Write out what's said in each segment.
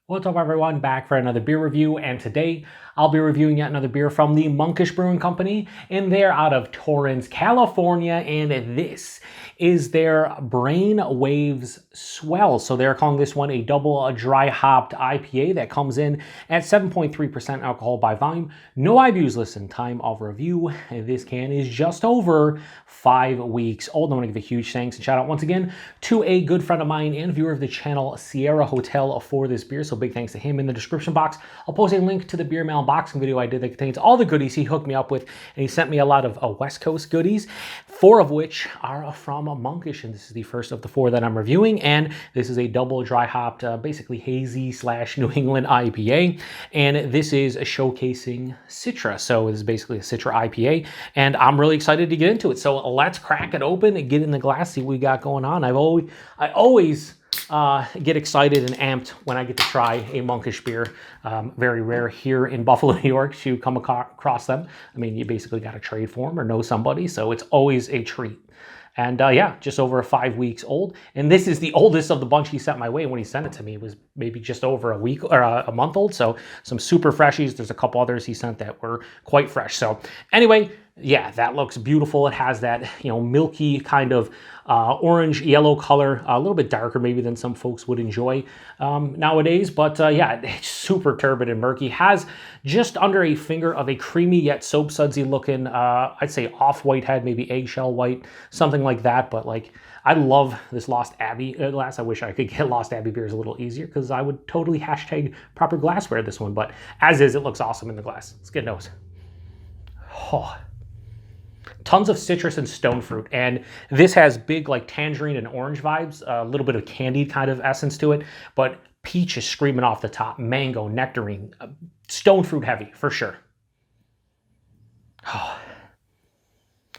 What's up everyone, back for another beer review, and today I'll be reviewing yet another beer from the Monkish Brewing Company, and they're out of Torrance, California, and this is their Brainwaves Swell. So they're calling this one a double dry hopped IPA that comes in at 7.3% alcohol by volume. No IBUs listed. Time of review, this can is just over 5 weeks old. I want to give a huge thanks and shout out once again to a good friend of mine and viewer of the channel, Sierra Hotel, for this beer. So big thanks to him. In the description box, I'll post a link to the beer mail unboxing video I did that contains all the goodies he hooked me up with, and he sent me a lot of West Coast goodies, 4 of which are from Monkish, and this is the first of the 4 that I'm reviewing, and this is a double dry hopped, basically hazy / New England IPA, and this is showcasing Citra. So this is basically a Citra IPA, and I'm really excited to get into it. So let's crack it open and get in the glass, see what we got going on. I always get excited and amped when I get to try a Monkish beer. Very rare here in Buffalo, New York to come across them. I mean, you basically got to trade for them or know somebody, so it's always a treat. And yeah, just over 5 weeks old. And this is the oldest of the bunch he sent my way. When he sent it to me, it was maybe just over a week or a month old. So some super freshies. There's a couple others he sent that were quite fresh. So anyway, yeah, that looks beautiful. It has that, milky kind of orange yellow color, a little bit darker maybe than some folks would enjoy nowadays. But yeah, it's super turbid and murky. Has just under a finger of a creamy yet soap sudsy looking, I'd say off-white head, maybe eggshell white, something like that. But like, I love this Lost Abbey glass. I wish I could get Lost Abbey beers a little easier because I would totally hashtag proper glassware this one. But as is, it looks awesome in the glass. Let's get nose. Oh. Tons of citrus and stone fruit, and this has big like tangerine and orange vibes, a little bit of candied kind of essence to it, but peach is screaming off the top, mango, nectarine, stone fruit heavy for sure. Oh.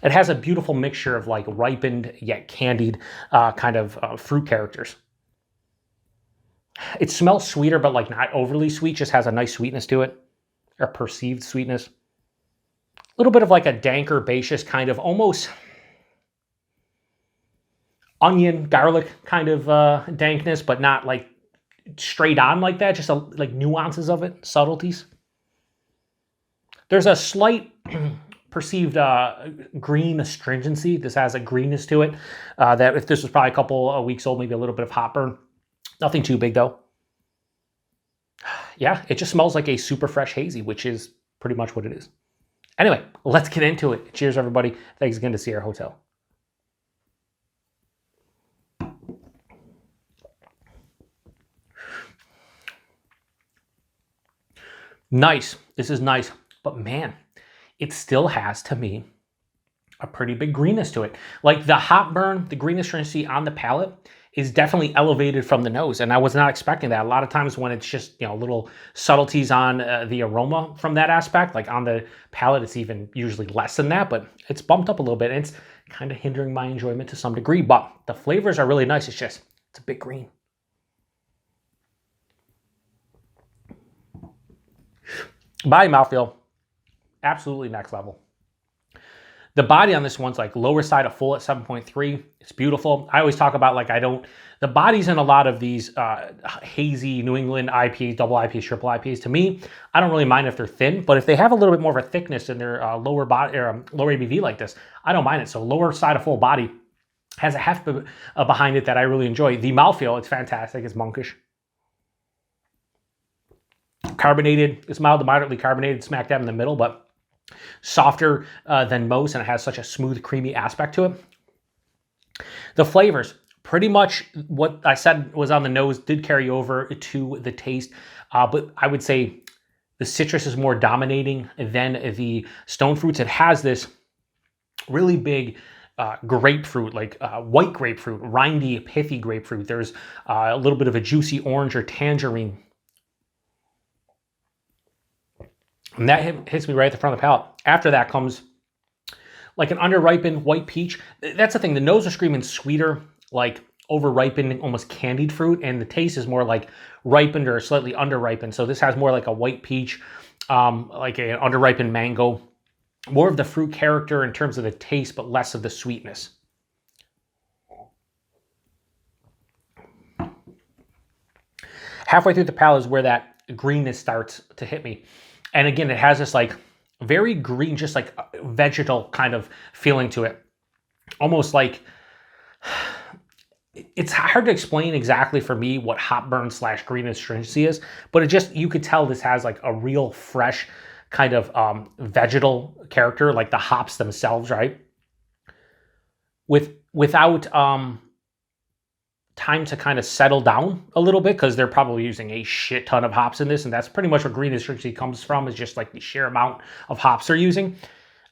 It has a beautiful mixture of like ripened yet candied kind of fruit characters. It smells sweeter, but like not overly sweet, just has a nice sweetness to it, or perceived sweetness. A little bit of like a dank herbaceous kind of almost onion, garlic kind of dankness, but not like straight on like that, just like nuances of it, subtleties. There's a slight perceived green astringency. This has a greenness to it that if this was probably a couple of weeks old, maybe a little bit of hop burn. Nothing too big though. Yeah, it just smells like a super fresh hazy, which is pretty much what it is. Anyway, let's get into it. Cheers, everybody. Thanks again to Sierra Hotel. Nice. This is nice. But man, it still has, to me, a pretty big greenness to it. Like the hop burn, the green astringency on the palate is definitely elevated from the nose, and I was not expecting that. A lot of times when it's just, little subtleties on the aroma from that aspect, like on the palate, it's even usually less than that, but it's bumped up a little bit, and it's kind of hindering my enjoyment to some degree, but the flavors are really nice. It's a bit green. Body mouthfeel, absolutely next level. The body on this one's like lower side of full at 7.3. It's beautiful. I always talk about like the bodies in a lot of these hazy New England IPAs, double IPAs, triple IPAs, to me, I don't really mind if they're thin, but if they have a little bit more of a thickness in their lower body or lower ABV like this, I don't mind it. So lower side of full body has a heft behind it that I really enjoy. The mouthfeel, it's fantastic. It's Monkish. Carbonated. It's mild to moderately carbonated, smack dab in the middle, but softer than most, and it has such a smooth, creamy aspect to it. The flavors, pretty much what I said was on the nose, did carry over to the taste, but I would say the citrus is more dominating than the stone fruits. It has this really big grapefruit, like white grapefruit, rindy, pithy grapefruit. There's a little bit of a juicy orange or tangerine. And that hits me right at the front of the palate. After that comes like an under-ripened white peach. That's the thing. The nose is screaming sweeter, like over-ripened, almost candied fruit. And the taste is more like ripened or slightly under-ripened. So this has more like a white peach, like an under-ripened mango. More of the fruit character in terms of the taste, but less of the sweetness. Halfway through the palate is where that greenness starts to hit me. And again, it has this like very green, just like vegetal kind of feeling to it. Almost like, it's hard to explain exactly for me what hop burn / green astringency is, but it just, you could tell this has like a real fresh kind of vegetal character, like the hops themselves, right? Without time to kind of settle down a little bit, because they're probably using a shit ton of hops in this, and that's pretty much what green astringency comes from, is just like the sheer amount of hops they're using.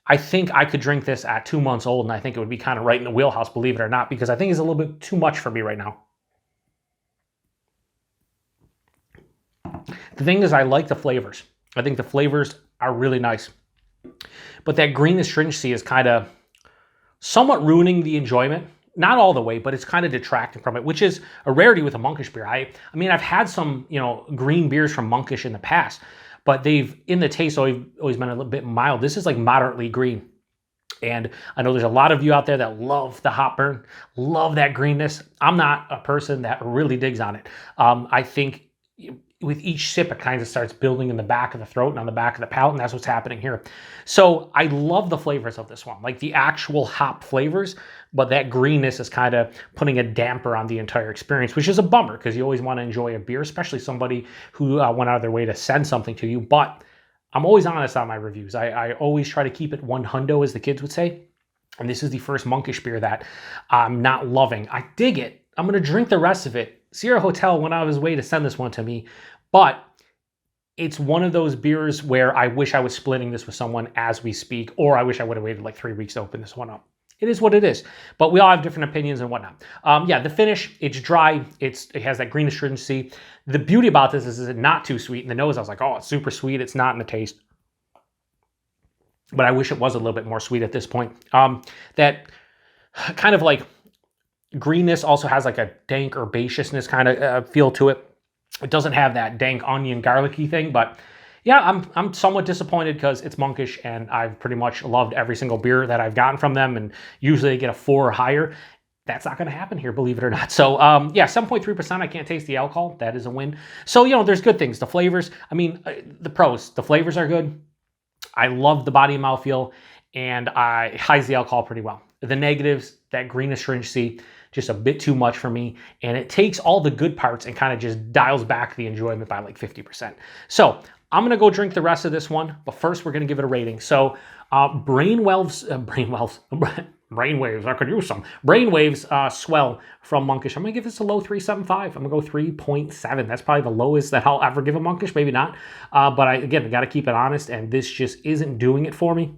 I think I could drink this at 2 months old, and I think it would be kind of right in the wheelhouse, believe it or not, because I think it's a little bit too much for me right now. The thing is, I like the flavors. I think the flavors are really nice. But that green astringency is kind of somewhat ruining the enjoyment. Not all the way, but it's kind of detracting from it, which is a rarity with a Monkish beer. I mean, I've had some, green beers from Monkish in the past, but they've, in the taste, always been a little bit mild. This is like moderately green. And I know there's a lot of you out there that love the hop burn, love that greenness. I'm not a person that really digs on it. I think with each sip, it kind of starts building in the back of the throat and on the back of the palate, and that's what's happening here. So I love the flavors of this one, like the actual hop flavors, but that greenness is kind of putting a damper on the entire experience, which is a bummer, because you always want to enjoy a beer, especially somebody who went out of their way to send something to you. But I'm always honest on my reviews. I always try to keep it 100, as the kids would say. And this is the first Monkish beer that I'm not loving. I dig it. I'm going to drink the rest of it. Sierra Hotel went out of his way to send this one to me, but it's one of those beers where I wish I was splitting this with someone as we speak, or I wish I would have waited like 3 weeks to open this one up. It is what it is, but we all have different opinions and whatnot. Yeah, the finish, it's dry. It has that green astringency. The beauty about this is it's not too sweet. In the nose, I was like, oh, it's super sweet. It's not in the taste, but I wish it was a little bit more sweet at this point. That kind of like greenness also has like a dank herbaceousness kind of feel to it. It doesn't have that dank onion garlicky thing, but yeah, I'm somewhat disappointed because it's Monkish and I've pretty much loved every single beer that I've gotten from them, and usually they get a 4 or higher. That's not going to happen here, believe it or not. So yeah, 7.3%. I can't taste the alcohol. That is a win. So, there's good things. The flavors, I mean, the pros, the flavors are good. I love the body and mouthfeel, and I hides the alcohol pretty well. The negatives, that green astringency, just a bit too much for me, and it takes all the good parts and kind of just dials back the enjoyment by like 50%. So I'm gonna go drink the rest of this one, but first we're gonna give it a rating. So Brainwaves, I could use some. Brainwaves Swell from Monkish. I'm gonna give this a low 3.75. I'm gonna go 3.7. That's probably the lowest that I'll ever give a Monkish, maybe not. But I gotta keep it honest, and this just isn't doing it for me.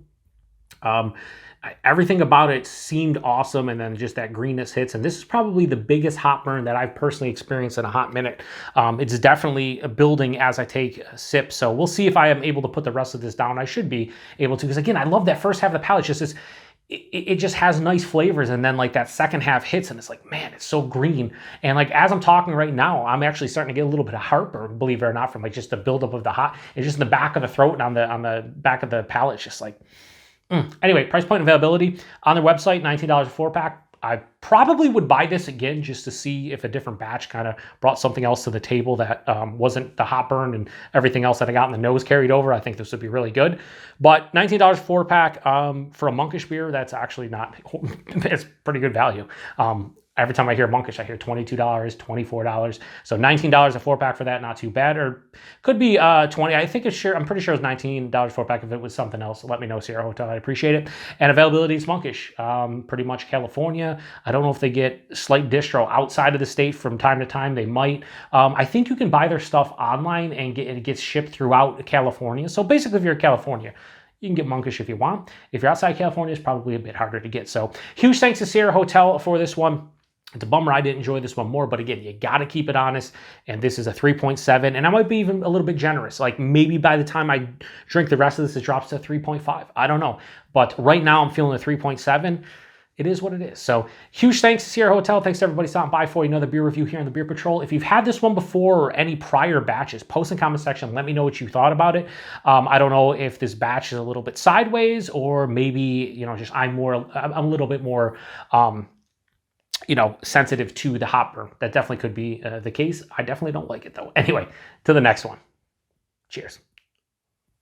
Everything about it seemed awesome, and then just that greenness hits, and this is probably the biggest hop burn that I've personally experienced in a hot minute. It's definitely building as I take a sip, so we'll see if I am able to put the rest of this down. I should be able to, because again, I love that first half of the palate. It just has nice flavors, and then like that second half hits, and it's like, man, it's so green. And like as I'm talking right now, I'm actually starting to get a little bit of heartburn, believe it or not, from like just the buildup of the hot. It's just in the back of the throat and on the back of the palate, it's just like. Anyway, price point availability on their website, $19 a 4-pack. I probably would buy this again just to see if a different batch kind of brought something else to the table that wasn't the hot burn and everything else that I got in the nose carried over. I think this would be really good. But $19 4-pack for a Monkish beer, that's actually not, it's pretty good value. Every time I hear Monkish, I hear $22, $24. So $19 a 4-pack for that, not too bad. Or could be 20. I think it's sure. I'm pretty sure it's $19 4-pack. If it was something else, let me know, Sierra Hotel. I appreciate it. And availability is Monkish, pretty much California. I don't know if they get slight distro outside of the state from time to time. They might. I think you can buy their stuff online and it gets shipped throughout California. So basically, if you're in California, you can get Monkish if you want. If you're outside California, it's probably a bit harder to get. So huge thanks to Sierra Hotel for this one. It's a bummer I didn't enjoy this one more, but again, you got to keep it honest, and this is a 3.7, and I might be even a little bit generous. Like maybe by the time I drink the rest of this, it drops to 3.5. I don't know, but right now I'm feeling a 3.7. It is what it is. So huge thanks to Sierra Hotel. Thanks to everybody stopping by for another beer review here on the Beer Patrol. If you've had this one before or any prior batches, post in the comment section. Let me know what you thought about it. I don't know if this batch is a little bit sideways, or maybe, just I'm a little bit more sensitive to the hop burn. That definitely could be the case. I definitely don't like it though. Anyway, to the next one. Cheers.